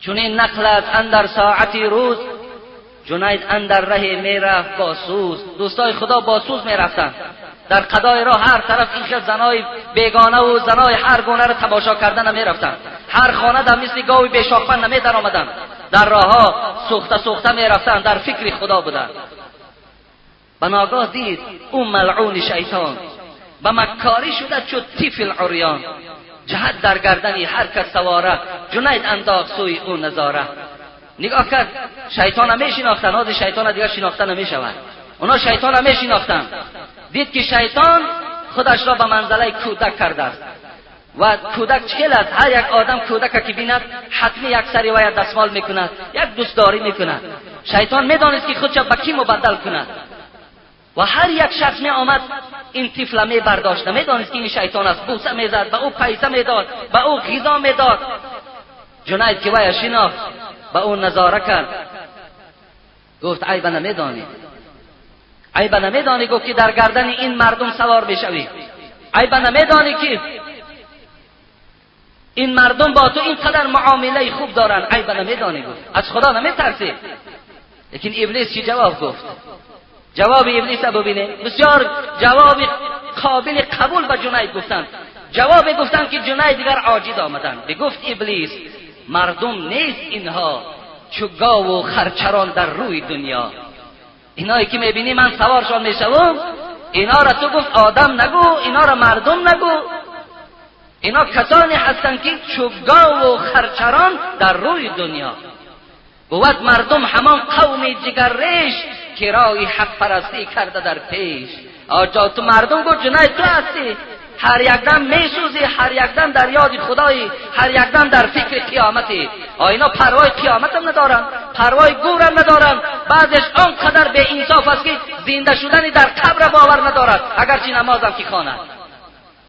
چون این نخل از اندر ساعتی روز، جنید اندر ره میرفت با سوز. دوستای خدا با سوز میرفتن در قضای راه، هر طرف این خیل زنای بیگانه و زنای هر گونه رو تماشا کردن میرفتن. هر خانه در مثل گاوی بیشاخبن نمی در آمدن، در راه ها سوخته سوخته میرفتن، در فکر خدا بودن. بناگاه دید اون ملعون شیطان به مکاری شده چو طفل عریان، جهت در گردنی هر کس سواره، جنید انداخت سوی او نظاره. نگاه کرد، شیطان هم میشناختن، آدی شیطان دیگر شناخته نمیشود. اونا شیطان هم میشناختن. دید که شیطان خودش را به منزله کودک کرده است و کودک چهل است. هر یک آدم کودک که بیند حتمی یک سری و یک دستمال میکند، یک دوستداری میکند. شیطان میدانست که خودش به کی مبدل کند و هر یک شخص می آمد این طفل می برداشت، میدانست که این شیطان است. بوسه میزد، به او پیسه میداد، به او غذا میداد. جنید که وی شناخت به او نظاره کرد، گفت عیب نمیدانی، عیب نمیدانی گفت که در گردن این مردم سوار بشوی، عیب نمیدانی که این مردم با تو اینقدر معامله خوب دارن، عیب نمیدانی گفت، از خدا نمیترسی. لیکن ابلیس چی جواب گفت؟ جواب ابلیس رو ببینه، بسیار جواب قابل قبول به جنید گفتن. جواب گفتن که جنید دیگر عاجز آمدن. بگفت ابلیس مردم نیست اینها، چو گاو و خرچران در روی دنیا. اینایی که میبینی من سوارشان میشوم، اینا را تو گفت آدم نگو، اینا را مردم نگو. اینا کسانی هستند که چو گاو و خرچران در روی دنیا. بود مردم همان قوم جگر ریش، که رای حق پرستی کرده در پیش. آجا تو مردم گفت جنید تو هستی، هر یک دم میسوزی، هر یک دم در یاد خدایی، هر یک دم در فکر قیامتی. اینا پروای قیامت هم ندارن، پروای گور هم ندارن. بعضش آنقدر به انصاف است که زنده شدن در قبر باور ندارد، اگرچه نماز هم که خوانند.